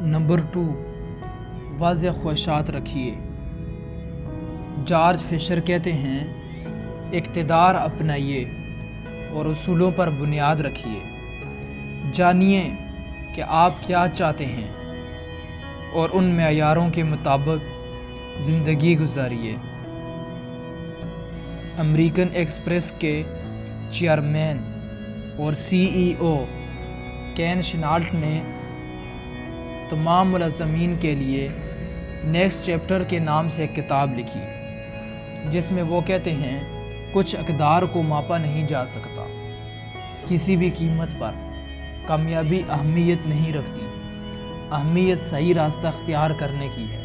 Number 2، واضح خواہشات رکھیے۔ جارج فشر کہتے ہیں، اقتدار اپنائیے اور اصولوں پر بنیاد رکھیے۔ جانیے کہ آپ کیا چاہتے ہیں اور ان معیاروں کے مطابق زندگی گزاریے۔ امریکن ایکسپریس کے چیئرمین اور CEO کین شنالٹ نے تمام ملازمین کے لیے نیکسٹ چیپٹر کے نام سے ایک کتاب لکھی، جس میں وہ کہتے ہیں، کچھ اقدار کو ماپا نہیں جا سکتا۔ کسی بھی قیمت پر کامیابی اہمیت نہیں رکھتی، اہمیت صحیح راستہ اختیار کرنے کی ہے۔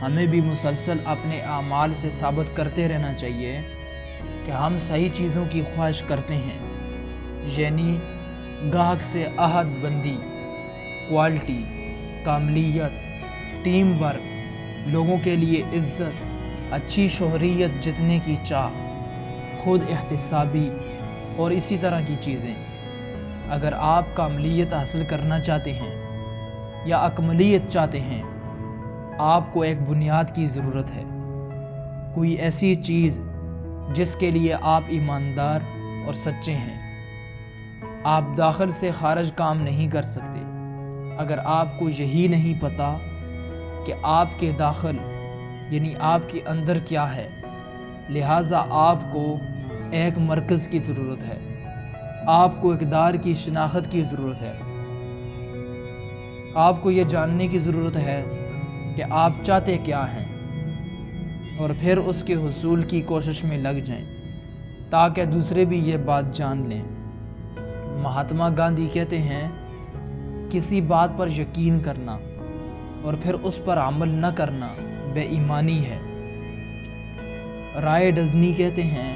ہمیں بھی مسلسل اپنے اعمال سے ثابت کرتے رہنا چاہیے کہ ہم صحیح چیزوں کی خواہش کرتے ہیں، یعنی گاہک سے عہد بندی، کوالٹی، کاملیت، ٹیم ورک، لوگوں کے لیے عزت، اچھی شہریت جتنے کی چاہ، خود احتسابی اور اسی طرح کی چیزیں۔ اگر آپ کاملیت حاصل کرنا چاہتے ہیں یا اکملیت چاہتے ہیں، آپ کو ایک بنیاد کی ضرورت ہے، کوئی ایسی چیز جس کے لیے آپ ایماندار اور سچے ہیں۔ آپ داخل سے خارج کام نہیں کر سکتے اگر آپ کو یہی نہیں پتہ کہ آپ کے داخل یعنی آپ کے اندر کیا ہے۔ لہٰذا آپ کو ایک مرکز کی ضرورت ہے، آپ کو اقدار کی شناخت کی ضرورت ہے۔ آپ کو یہ جاننے کی ضرورت ہے کہ آپ چاہتے کیا ہیں، اور پھر اس کے حصول کی کوشش میں لگ جائیں تاکہ دوسرے بھی یہ بات جان لیں۔ مہاتما گاندھی کہتے ہیں، کسی بات پر یقین کرنا اور پھر اس پر عمل نہ کرنا بے ایمانی ہے۔ رائے ڈزنی کہتے ہیں،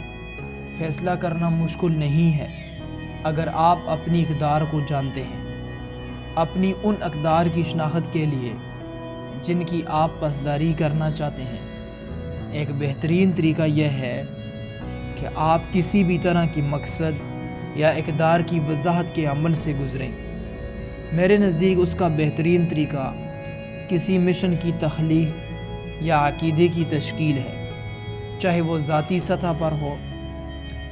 فیصلہ کرنا مشکل نہیں ہے اگر آپ اپنی اقدار کو جانتے ہیں، اپنی ان اقدار کی شناخت کے لیے جن کی آپ پاسداری کرنا چاہتے ہیں۔ ایک بہترین طریقہ یہ ہے کہ آپ کسی بھی طرح کی مقصد یا اقدار کی وضاحت کے عمل سے گزریں۔ میرے نزدیک اس کا بہترین طریقہ کسی مشن کی تخلیق یا عقیدے کی تشکیل ہے، چاہے وہ ذاتی سطح پر ہو،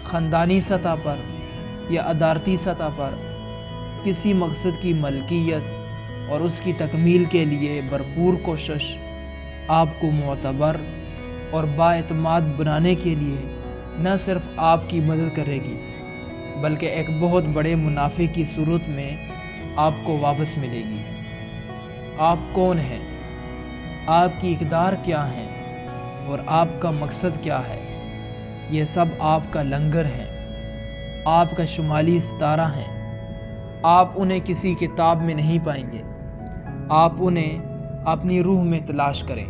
خاندانی سطح پر یا ادارتی سطح پر۔ کسی مقصد کی ملکیت اور اس کی تکمیل کے لیے بھرپور کوشش آپ کو معتبر اور بااعتماد بنانے کے لیے نہ صرف آپ کی مدد کرے گی بلکہ ایک بہت بڑے منافع کی صورت میں آپ کو واپس ملے گی۔ آپ کون ہیں، آپ کی اقدار کیا ہیں اور آپ کا مقصد کیا ہے؟ یہ سب آپ کا لنگر ہے، آپ کا شمالی ستارہ ہے۔ آپ انہیں کسی کتاب میں نہیں پائیں گے، آپ انہیں اپنی روح میں تلاش کریں۔